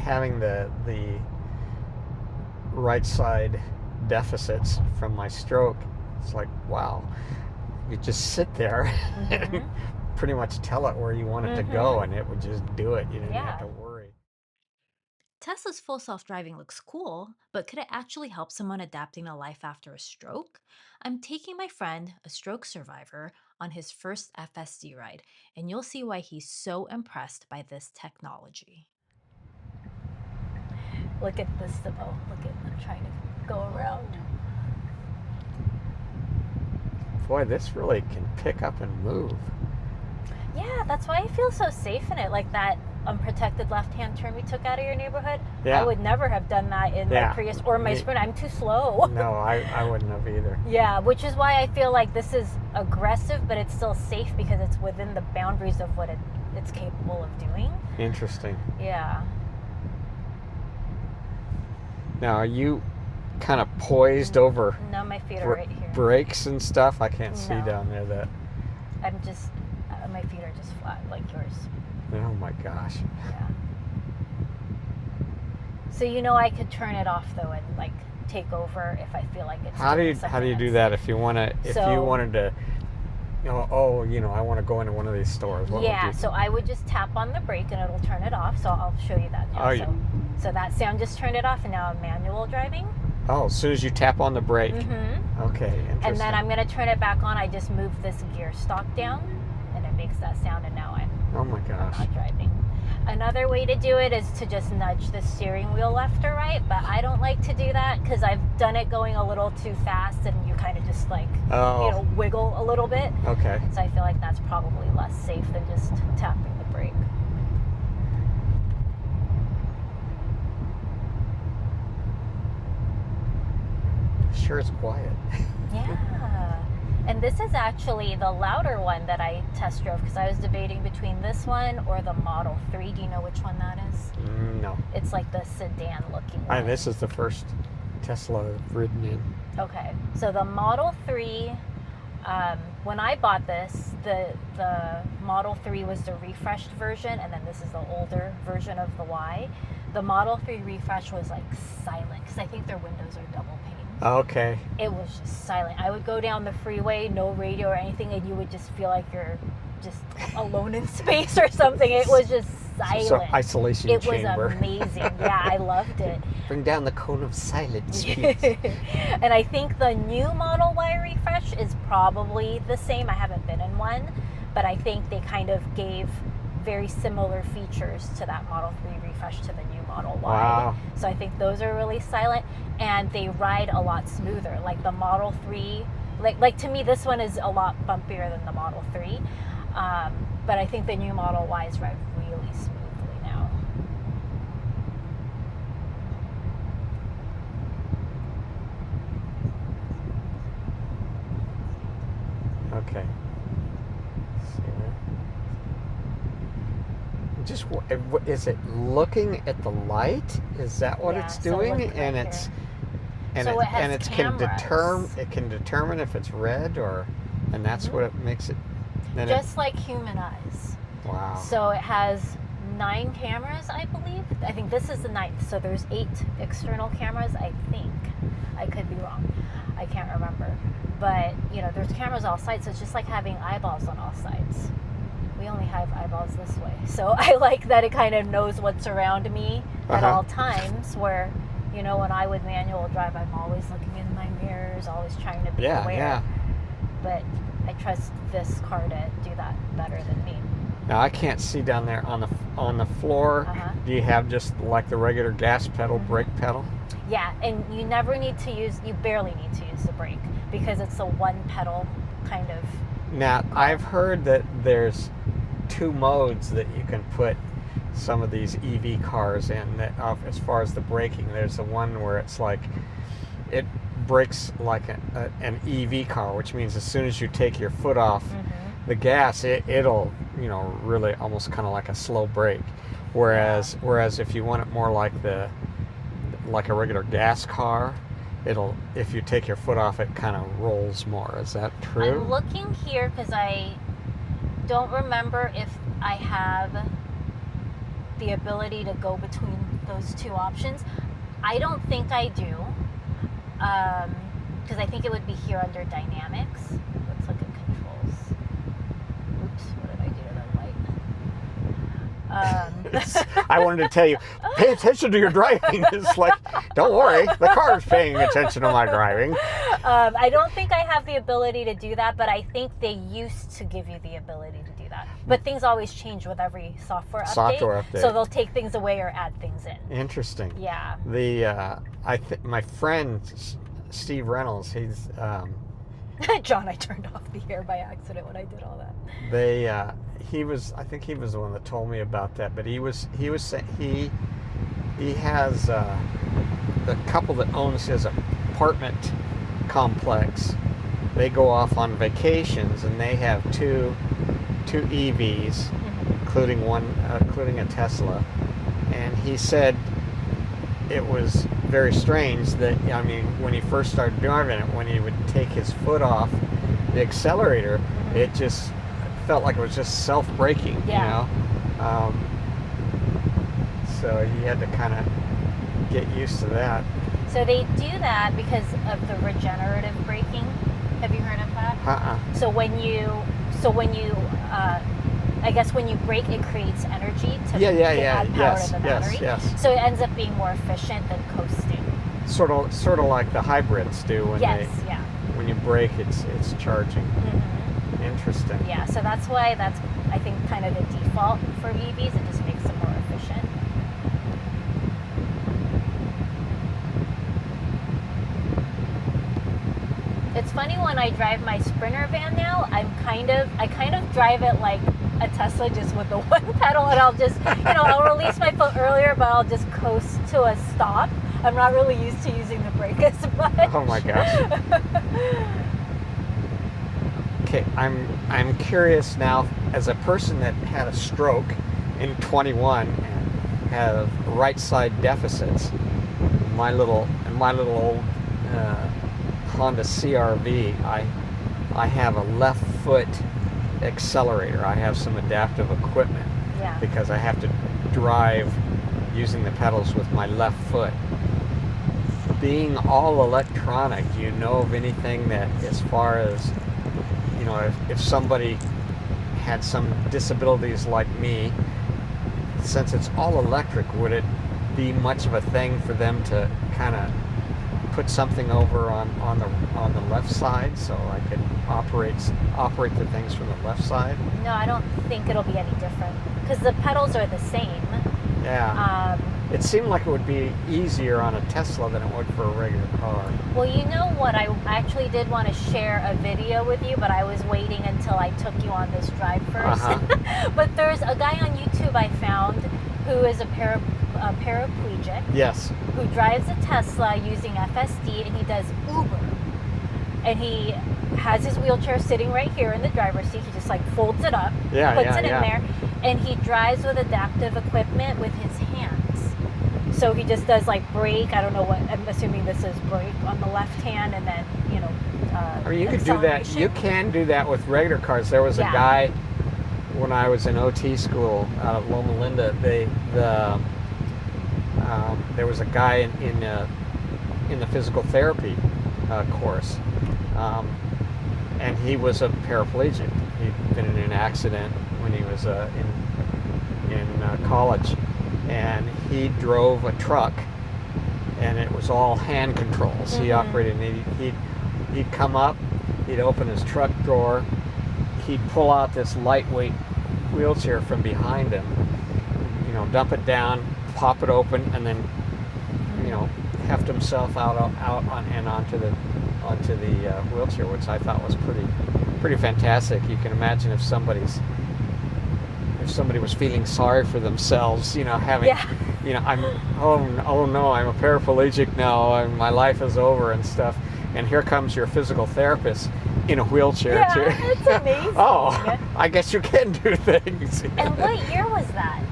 having the right side deficits from my stroke, it's like, wow, you just sit there and pretty much tell it where you want it to go, and it would just do it. You didn't have to worry. Tesla's full self-driving looks cool, but could it actually help someone adapting to life after a stroke? I'm taking my friend, a stroke survivor, on his first FSD ride, and you'll see why he's so impressed by this technology. Look at this. Oh, look at them trying to go around. Boy, this really can pick up and move. Yeah, that's why I feel so safe in it. Like that unprotected left-hand turn we took out of your neighborhood. Yeah. I would never have done that in my Prius or my Sprint. I'm too slow. No, I wouldn't have either. Yeah, which is why I feel like this is aggressive, but it's still safe because it's within the boundaries of what it's capable of doing. Interesting. Yeah. Now, are you kind of poised over? No, my feet are right here. Brakes and stuff? I can't see down there that. I'm just, my feet are just flat like yours. Oh my gosh. Yeah. So I could turn it off though and like take over if I feel like it's. How do you do that if you wanted to? I want to go into one of these stores. What would you so I would just tap on the brake and it'll turn it off. So I'll show you that now. So that sound just turned it off, and now I'm manual driving. Oh, as soon as you tap on the brake. Okay, interesting. And then I'm going to turn it back on. I just move this gear stalk down, and it makes that sound, and now I'm not driving. Another way to do it is to just nudge the steering wheel left or right, but I don't like to do that because I've done it going a little too fast, and you kind of just like, wiggle a little bit. Okay. So I feel like that's probably less safe than just tapping the brake. Sure is quiet. Yeah. And this is actually the louder one that I test drove because I was debating between this one or the Model 3. Do you know which one that is? No. It's like the sedan looking one. This is the first Tesla I've ridden in. Okay. So the Model 3, when I bought this, the Model 3 was the refreshed version, and then this is the older version of the Y. The Model 3 refresh was like silent because I think their windows are double pane. Okay. It was just silent. I would go down the freeway, no radio or anything, and you would just feel like you're just alone in space or something. It was just silent. So isolation chamber. It was amazing. Yeah, I loved it. Bring down the cone of silence, please. And I think the new Model Y refresh is probably the same. I haven't been in one, but I think they kind of gave very similar features to that Model 3 refresh to the new Model Y. Wow. So I think those are really silent, and they ride a lot smoother. Like the Model 3, like to me, this one is a lot bumpier than the Model 3. But I think the new Model Ys ride really smoothly now. Okay. Just is it looking at the light? Is that what it's doing? And it can determine if it's red and that's what it makes it. Just like human eyes. Wow. So it has 9 cameras, I believe. I think this is the 9th. So there's 8 external cameras, I think. I could be wrong. I can't remember. But there's cameras all sides, so it's just like having eyeballs on all sides. We only have eyeballs this way. So I like that it kind of knows what's around me at all times, where, when I would manual drive, I'm always looking in my mirrors, always trying to be aware. Yeah. But I trust this car to do that better than me. Now I can't see down there on the floor. Do you have just like the regular gas pedal, brake pedal? Yeah, and you barely need to use the brake because it's a one pedal kind of. Now, I've heard that there's 2 modes that you can put some of these EV cars in. That as far as the braking, there's the one where it's like it brakes like an EV car, which means as soon as you take your foot off the gas, it'll really almost kind of like a slow brake. Whereas if you want it more like a regular gas car, if you take your foot off, it kind of rolls more. Is that true? I'm looking here because I don't remember if I have the ability to go between those two options. I don't think I do, because I think it would be here under dynamics. Let's look at controls. Oops, what did I do to the light? I wanted to tell you, pay attention to your driving. It's like, don't worry, the car's paying attention to my driving. I don't think I have the ability to do that, but I think they used to give you the ability to do that. But things always change with every software update. So they'll take things away or add things in. Interesting. Yeah. My friend Steve Reynolds, he's John, I turned off the air by accident when I did all that. I think he was the one that told me about that, but he was saying he has the couple that owns his apartment complex. They go off on vacations and they have two EVs, including a Tesla, and he said it was very strange that, I mean, when he first started driving it, when he would take his foot off the accelerator, it just felt like it was just self-braking, you know? So he had to kind of get used to that. So they do that because of the regenerative braking. Have you heard of that? So when you I guess when you brake, it creates energy to add power to the battery. Yes. So it ends up being more efficient than coasting. Sort of like the hybrids do when when you brake, it's charging. Mm-hmm. Interesting. Yeah, so that's why that's, I think, kind of the default for EVs. It just makes them more efficient. It's funny when I drive my Sprinter van now, I kind of drive it like a Tesla, just with the one pedal, and I'll just, I'll release my foot earlier, but I'll just coast to a stop. I'm not really used to using the brake as much. Oh my gosh. Okay, I'm curious now, as a person that had a stroke in 21 and have right side deficits, my little old Honda CR-V, I have a left foot accelerator. I have some adaptive equipment because I have to drive using the pedals with my left foot. Being all electronic, do you know of anything that, as far as, if somebody had some disabilities like me, since it's all electric, would it be much of a thing for them to kind of put something over on the left side so I could operate the things from the left side? No, I don't think it'll be any different because the pedals are the same. Yeah. It seemed like it would be easier on a Tesla than it would for a regular car. Well, you know what? I actually did want to share a video with you, but I was waiting until I took you on this drive first. But there's a guy on YouTube I found who is a paraplegic. Yes. Who drives a Tesla using FSD, and he does Uber. And he has his wheelchair sitting right here in the driver's seat. He just folds it up, puts it in there, and he drives with adaptive equipment with his hands. So he just does brake. I don't know what. I'm assuming this is brake on the left hand, and then I mean, you could do that. You can do that with regular cars. There was a guy when I was in OT school out of Loma Linda. There was a guy in the physical therapy course, and he was a paraplegic. He'd been in an accident when he was in college, and he drove a truck, and it was all hand controls. He operated, and he'd come up, he'd open his truck drawer, he'd pull out this lightweight wheelchair from behind him, dump it down, pop it open, and then heft himself out onto the wheelchair, which I thought was pretty fantastic. You can imagine if somebody was feeling sorry for themselves, having I'm a paraplegic now, my life is over and stuff, and here comes your physical therapist in a wheelchair too. It's amazing. Oh, I guess you can do things. And what year was that?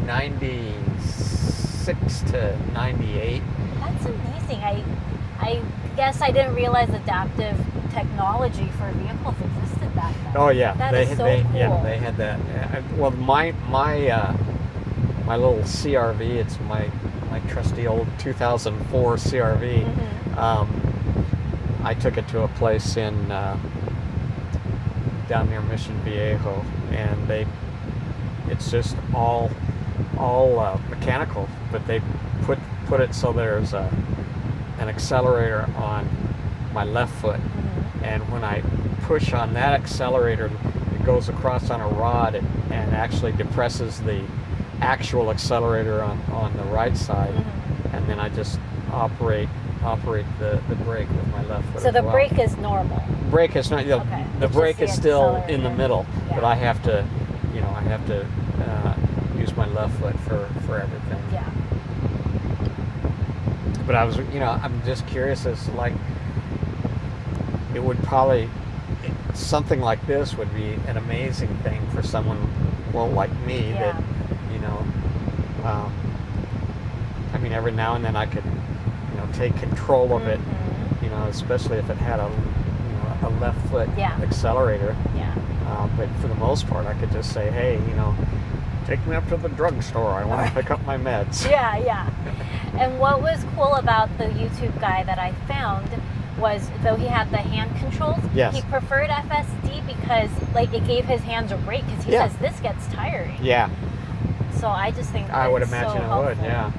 96 to 98. That's amazing. I guess I didn't realize adaptive technology for vehicles existed back then. Oh yeah, That they is so they cool. yeah they had that. Well, my little CRV, it's my trusty old 2004 CRV. I took it to a place in down near Mission Viejo, and it's just all mechanical, but they put it so there's an accelerator on my left foot, and when I push on that accelerator, it goes across on a rod and actually depresses the actual accelerator on the right side, and then I just operate the brake with my left foot. So as the well. brake is normal. Brake is not. Okay. The It's brake just is the still in the accelerator. middle, Yeah. but I have to use my left foot for everything. Yeah. But I'm just curious as to, like, it would probably, something like this would be an amazing thing for someone, well, like me, Yeah. that, I mean, every now and then I could, take control of it, especially if it had a left foot Yeah. accelerator. Yeah. But for the most part, I could just say, hey, take me up to the drugstore. I want to pick up my meds. Yeah, yeah. And what was cool about the YouTube guy that I found was, though he had the hand controls, Yes. he preferred FSD because, like, it gave his hands a break, because he Yeah. says this gets tiring. Yeah, So I just think I would it's imagine so it helpful. would. Yeah.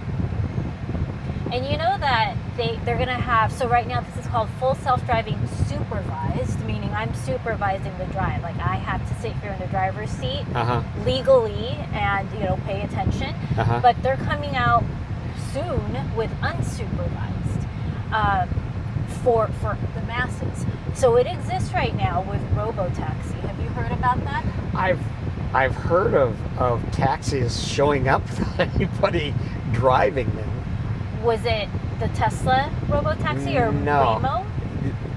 And you know that they're going to have, so right now this is called full self-driving supervised, meaning I'm supervising the drive. Like, I have to sit here in the driver's seat legally and, pay attention. But they're coming out soon with unsupervised for the masses. So it exists right now with Robotaxi. Have you heard about that? I've heard of taxis showing up without anybody driving them. Was it the Tesla Robotaxi or No. Waymo?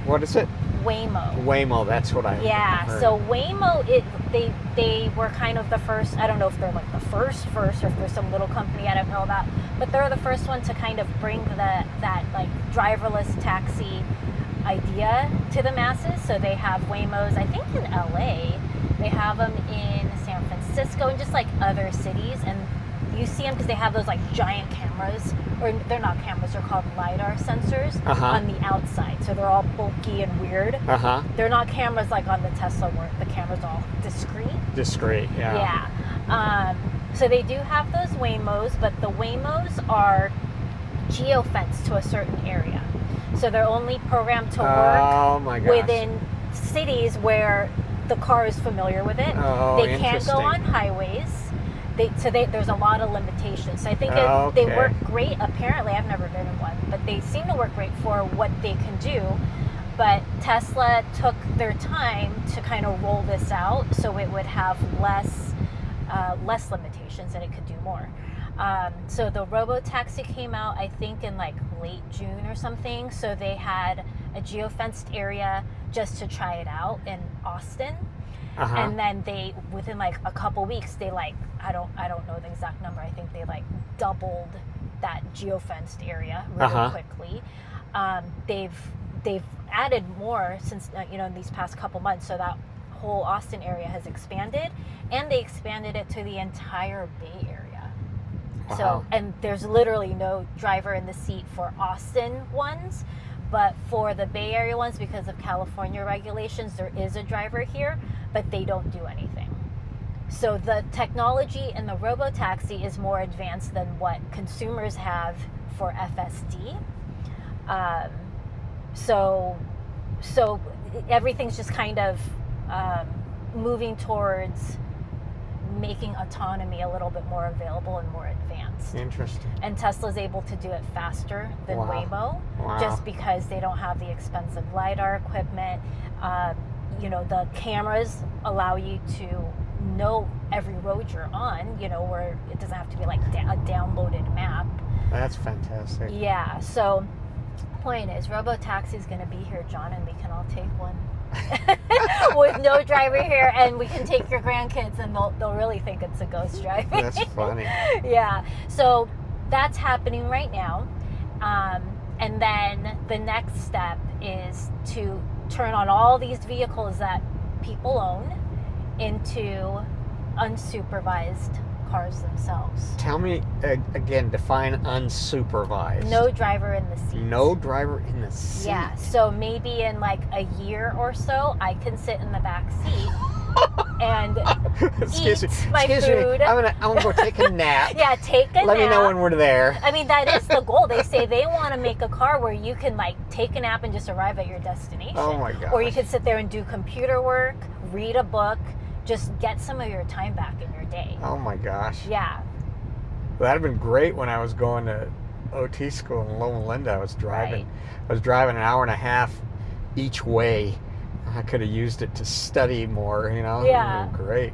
What is it? Waymo. Waymo. That's what I heard. So Waymo, they were kind of the first. I don't know if they're like the first, or if there's some little company I don't know about, but they're the first one to kind of bring that like driverless taxi idea to the masses. So they have Waymos, I think, in LA. They have them in San Francisco and just like other cities, and you see them because they have those like giant cameras, or they're not cameras, they're called LiDAR sensors on the outside. So they're all bulky and weird. They're not cameras like on the Tesla where the camera's all discreet. Discreet, yeah. Yeah. So they do have those Waymos, but the Waymos are geofenced to a certain area. So they're only programmed to work within cities where the car is familiar with it. They can't go on highways. There's a lot of limitations. So I think they work great. Apparently, I've never been in one, but they seem to work great for what they can do. But Tesla took their time to kind of roll this out so it would have less limitations and it could do more. So the Robotaxi came out, I think, in like late June or something. So they had a geofenced area just to try it out in Austin. And then they, within like a couple weeks, they like, I don't know the exact number. I think they like doubled that geofenced area really quickly. They've added more since in these past couple months. So that whole Austin area has expanded, and they expanded it to the entire Bay Area. So, and there's literally no driver in the seat for Austin ones. But for the Bay Area ones, because of California regulations, there is a driver here, but they don't do anything. So the technology in the Robotaxi is more advanced than what consumers have for FSD. So everything's just kind of moving towards making autonomy a little bit more available and more advanced. Interesting. And Tesla's able to do it faster than Waymo, just because they don't have the expensive LiDAR equipment. The cameras allow you to know every road you're on, where it doesn't have to be like a downloaded map. That's fantastic. Yeah, so point is, Robotaxi is going to be here, John, and we can all take one. With no driver here, and we can take your grandkids and they'll really think it's a ghost driving. That's funny. Yeah, so that's happening right now, and then the next step is to turn on all these vehicles that people own into unsupervised cars themselves. Tell me again, define unsupervised. No driver in the seat. No driver in the seat. Yeah, so maybe in like a year or so, I can sit in the back seat and excuse eat me. my Excuse food. me. I'm gonna go take a nap. Yeah, take a nap. Let me know when we're there. I mean, that is the goal. They say they want to make a car where you can like take a nap and just arrive at your destination. Oh my gosh. Or you could sit there and do computer work, read a book, just get some of your time back in your day. Oh my gosh. Yeah. That'd have been great when I was going to OT school in Loma Linda. I was driving an hour and a half each way. I could have used it to study more, you know? Yeah. It would be great.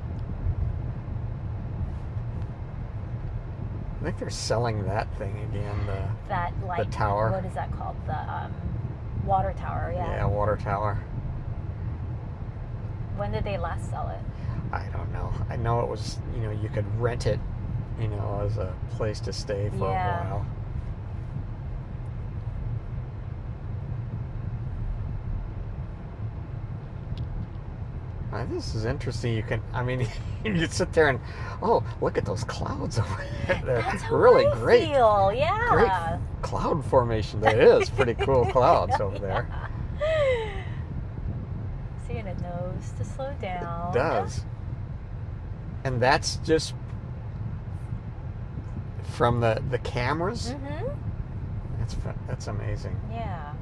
I think they're selling that thing again, That like the tower. What is that called? The water tower. Yeah, water tower. When did they last sell it? I don't know. I know it was, you know, you could rent it, you know, as a place to stay for a while. This is interesting. You can, I mean, you sit there and, oh, look at those clouds over there. They're That's how really I great. feel. Yeah. Great cloud formation. That is pretty cool clouds over there. Seeing it knows to slow down. It does. And that's just from the cameras? Mm-hmm. That's amazing. Yeah.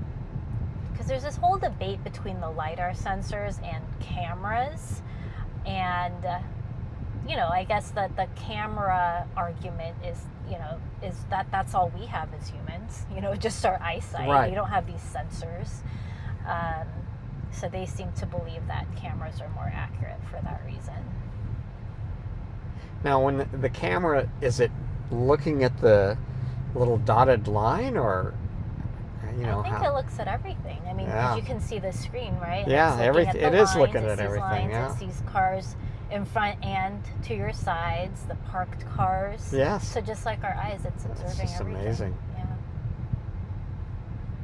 Because there's this whole debate between the LiDAR sensors and cameras. And, you know, I guess that the camera argument is, you know, is that's all we have as humans. You know, just our eyesight. Right. You don't have these sensors. So they seem to believe that cameras are more accurate for that reason. Now, when the camera, is it looking at the little dotted line, or, you know, I think it looks at everything. I mean, because you can see the screen, right? Yeah, everything. it is looking at everything. Yeah. It sees cars in front and to your sides, the parked cars. Yes. So just like our eyes, it's observing That's just everything. amazing. Yeah.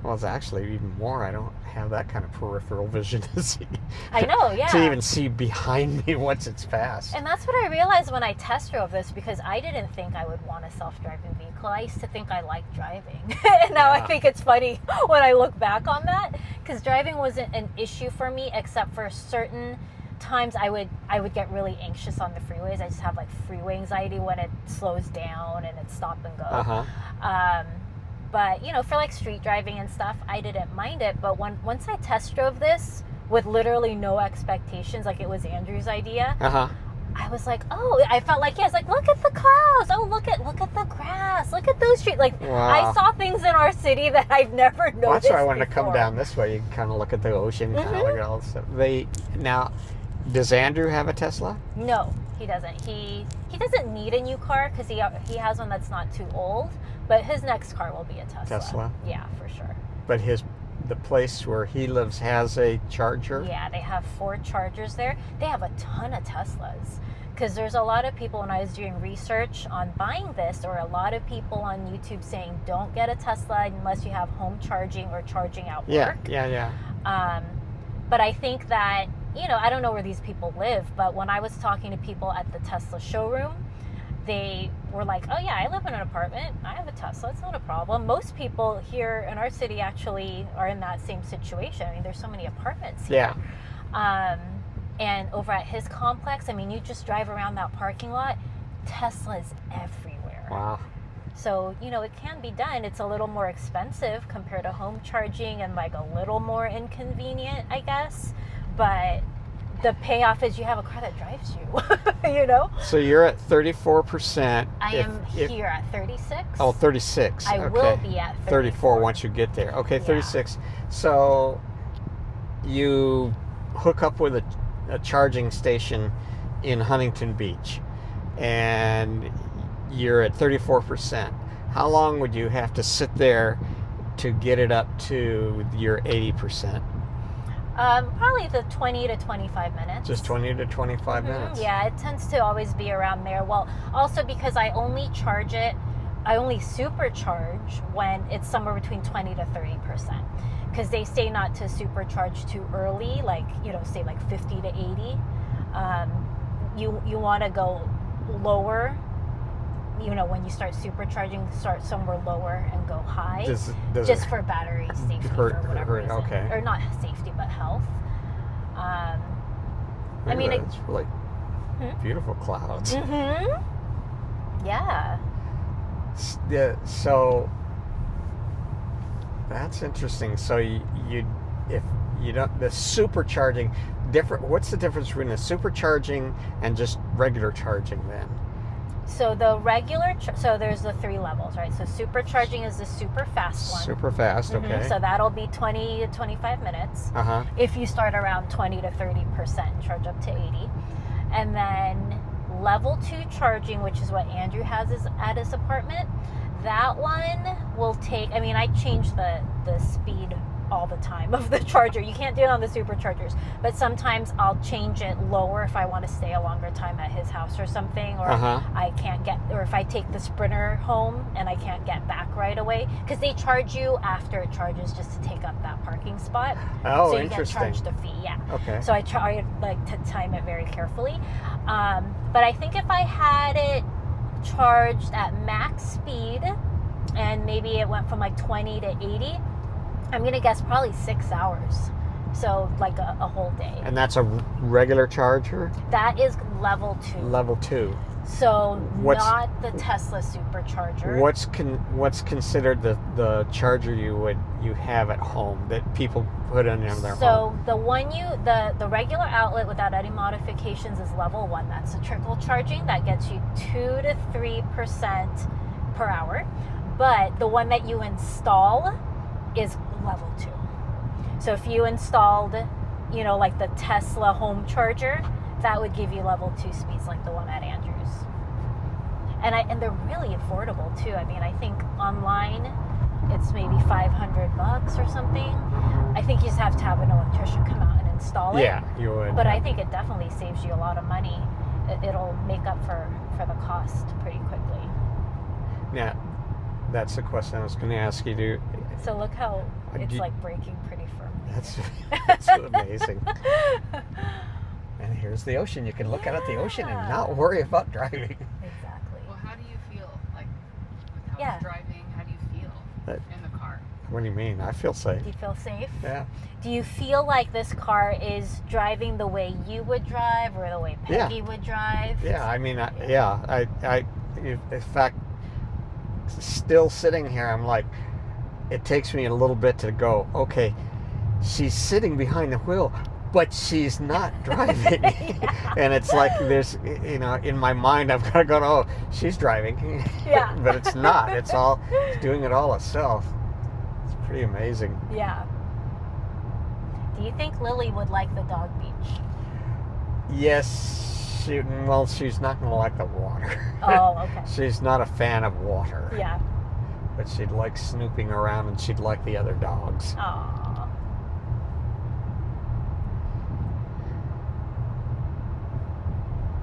Well, it's actually even more. I don't have that kind of peripheral vision to see. I know, yeah. To even see behind me once it's passed. And that's what I realized when I test drove this, because I didn't think I would want a self-driving vehicle. I used to think I liked driving. And now I think it's funny when I look back on that, because driving wasn't an issue for me except for certain times I would get really anxious on the freeways. I just have like freeway anxiety when it slows down and it's stop and go. Uh-huh. But, you know, for like street driving and stuff, I didn't mind it. But once I test drove this with literally no expectations, like it was Andrew's idea, I was like, oh, I felt like, yes, like, look at the clouds. Oh, look at the grass. Look at those trees. Like, wow. I saw things in our city that I've never noticed. Well, that's why I wanted before. to come down this way. You can kind of look at the ocean, kind of look at all this stuff. Now, does Andrew have a Tesla? No, he doesn't. He doesn't need a new car because he has one that's not too old. But his next car will be a Tesla. Tesla? Yeah, for sure. But the place where he lives has a charger? Yeah, they have 4 chargers there. They have a ton of Teslas. Because there's a lot of people, when I was doing research on buying this, or a lot of people on YouTube saying, don't get a Tesla unless you have home charging or charging at work. Yeah. But I think that, you know, I don't know where these people live, but when I was talking to people at the Tesla showroom, they were like, oh yeah, I live in an apartment. I have a Tesla. It's not a problem. Most people here in our city actually are in that same situation. I mean, there's so many apartments here. Yeah. And over at his complex, I mean, you just drive around that parking lot, Tesla's everywhere. Wow. So, you know, it can be done. It's a little more expensive compared to home charging and like a little more inconvenient, I guess. But the payoff is you have a car that drives you, you know? So you're at 34%. I am here at 36. Oh, 36. I will be at 34 once you get there. Okay, 36. Yeah. So you hook up with a charging station in Huntington Beach, and you're at 34%. How long would you have to sit there to get it up to your 80%? Probably the 20 to 25 minutes. Just 20 to 25 minutes? Yeah, it tends to always be around there. Well, also because I only supercharge when it's somewhere between 20 to 30%. because they say not to supercharge too early, like, say like 50 to 80. You want to go lower. When you start supercharging, start somewhere lower and go high, just for battery safety, for whatever reason. Okay. Or not safety, but health. It's really beautiful clouds. Mm-hmm. Yeah. Yeah. So that's interesting. So if you don't, the supercharging, what's the difference between the supercharging and just regular charging then? So the regular, so there's the 3 levels, right? So supercharging is the super fast one. Super fast, okay. Mm-hmm. So that'll be 20 to 25 minutes. Uh-huh. If you start around 20 to 30%, charge up to 80. And then level 2 charging, which is what Andrew has at his apartment, that one will take, I change the speed all the time of the charger. You can't do it on the superchargers, but sometimes I'll change it lower if I want to stay a longer time at his house or something, or I can't or if I take the Sprinter home and I can't get back right away, because they charge you after it charges just to take up that parking spot. Oh, so you interesting. get charged a fee, yeah. Okay. So I try to time it very carefully. But I think if I had it charged at max speed and maybe it went from like 20 to 80, I'm going to guess probably 6 hours. So like a whole day. And that's a regular charger? That is level 2. Level 2. So not the Tesla supercharger. What's considered the charger you have at home that people put in their home? So the one the regular outlet without any modifications is level 1. That's the trickle charging. That gets you 2 to 3% per hour. But the one that you install is level 2. So if you installed, like the Tesla home charger, that would give you level 2 speeds like the one at Andrews. And they're really affordable too. I think online it's maybe $500 or something. I think you just have to have an electrician come out and install it. Yeah, you would. But I think it definitely saves you a lot of money. It'll make up for the cost pretty quickly. Yeah, that's the question I was going to ask you. So look how it's like braking pretty firmly. That's amazing. And here's the ocean. You can look out at the ocean and not worry about driving. Exactly. Well, how do you feel with how it's driving? How do you feel in the car? What do you mean? I feel safe. Do you feel safe? Yeah. Do you feel like this car is driving the way you would drive or the way Peggy would drive? Yeah, I in fact, still sitting here, I'm like, it takes me a little bit to go, okay, she's sitting behind the wheel, but she's not driving. And it's like there's, in my mind, I've got to go, oh, she's driving. Yeah. But it's not. It's doing it all itself. It's pretty amazing. Yeah. Do you think Lily would like the dog beach? Yes. She's not going to like the water. Oh, okay. She's not a fan of water. Yeah. But she'd like snooping around and she'd like the other dogs. Aww.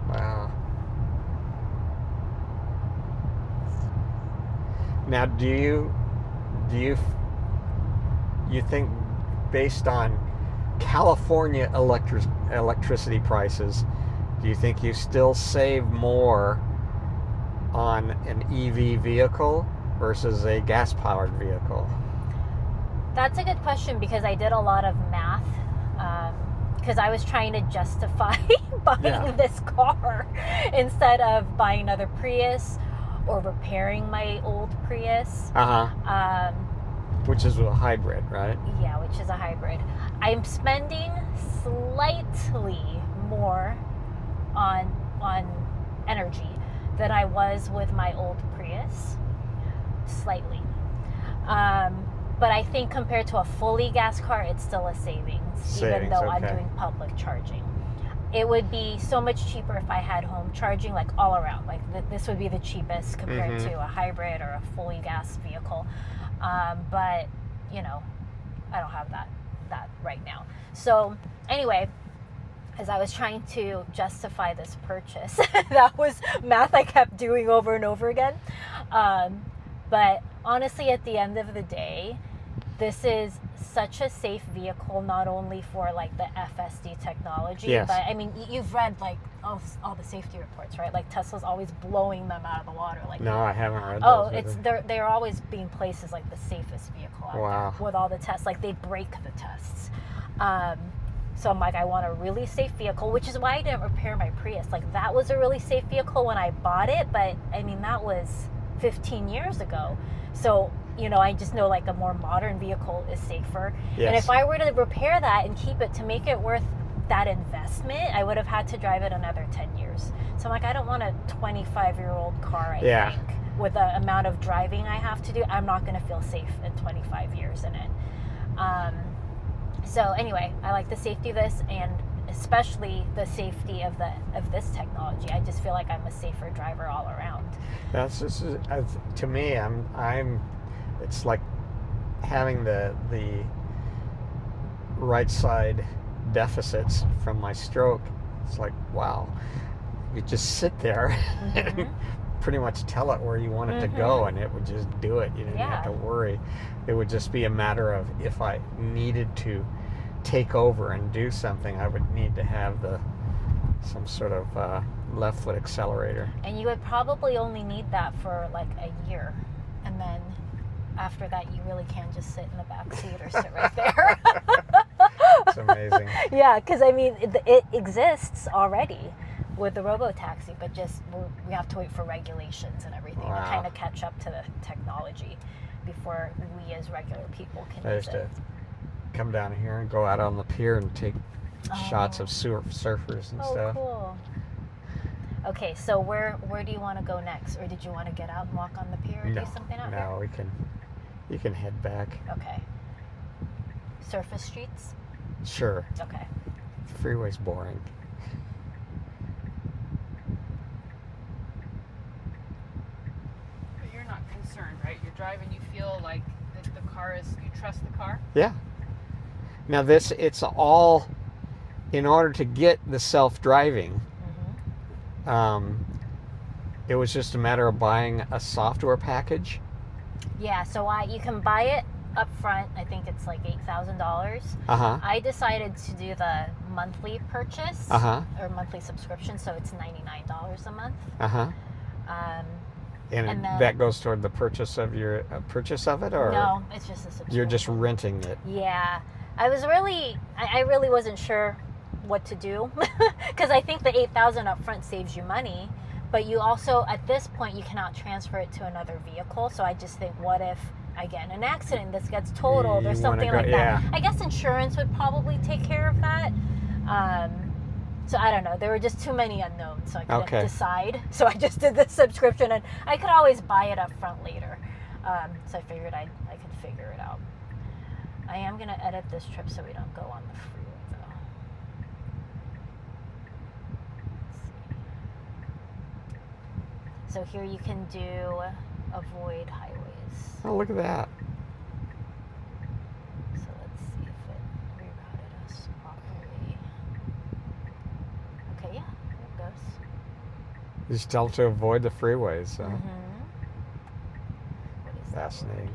Wow. Now, do you think, based on California electricity prices, do you think you still save more on an EV vehicle versus a gas-powered vehicle? That's a good question, because I did a lot of math, because I was trying to justify buying this car instead of buying another Prius or repairing my old Prius. Which is a hybrid, right? Yeah, which is a hybrid. I'm spending slightly more on energy than I was with my old Prius. Slightly. But I think compared to a fully gas car, it's still a savings, even though I'm doing public charging. It would be so much cheaper if I had home charging, like all around. Like this would be the cheapest compared to a hybrid or a fully gas vehicle. But I don't have that right now. So anyway, as I was trying to justify this purchase, that was math I kept doing over and over again. But honestly, at the end of the day, this is such a safe vehicle, not only for like the FSD technology, Yes. but I mean, you've read like all the safety reports, right? Like Tesla's always blowing them out of the water. Like, No, I haven't read oh, those. it's they're always being placed as like the safest vehicle out Wow. there with all the tests. Like they break the tests. So I'm like, I want a really safe vehicle, which is why I didn't repair my Prius. Like that was a really safe vehicle when I bought it, but I mean that was 15 years ago. So, you know, I just know like a more modern vehicle is safer. Yes. And if I were to repair that and keep it to make it worth that investment, I would have had to drive it another 10 years. So I'm like, I don't want a 25-year-old car, I think, with the amount of driving I have to do. I'm not going to feel safe in 25 years in it. So anyway, I like the safety of this, and especially the safety of this technology. I just feel like I'm a safer driver all around. That's just to me. I'm. It's like having the right side deficits from my stroke. It's like, wow, you just sit there and pretty much tell it where you want it to go, and it would just do it. You didn't have to worry. It would just be a matter of if I needed to take over and do something, I would need to have some sort of left foot accelerator. And you would probably only need that for like a year, and then after that you really can just sit in the back seat or sit right there. It's amazing. Yeah, because I mean it exists already with the Robotaxi, but just we have to wait for regulations and everything to kind of catch up to the technology before we as regular people can use it. Come down here and go out on the pier and take shots of surfers and stuff. Cool. Okay, so where do you want to go next, or did you want to get out and walk on the pier or do something out here? No, you can head back. Okay. Surface streets? Sure. Okay. The freeway's boring. But you're not concerned, right? You're driving, you feel like the car is, you trust the car? Yeah. Now it's all in order to get the self-driving. It was just a matter of buying a software package. Yeah, so you can buy it up front. I think it's like $8,000. I decided to do the monthly purchase or monthly subscription, so it's $99 a month. And then, that goes toward the purchase of it, or no? It's just a subscription. You're just renting it. Yeah, I really wasn't sure what to do because I think the $8,000 up front saves you money, but you also at this point you cannot transfer it to another vehicle. So I just think, what if I get in an accident, this gets totaled or something like that? I guess insurance would probably take care of that. So I don't know. There were just too many unknowns, so I couldn't decide. So I just did the subscription, and I could always buy it up front later. So I figured I could figure it out. I am going to edit this trip so we don't go on the freeway, though. Let's see. So here you can do avoid highways. Oh, look at that. So let's see if it rerouted us properly. Okay, yeah, there it goes. You just tell it to avoid the freeways. So. What is that Fascinating. word?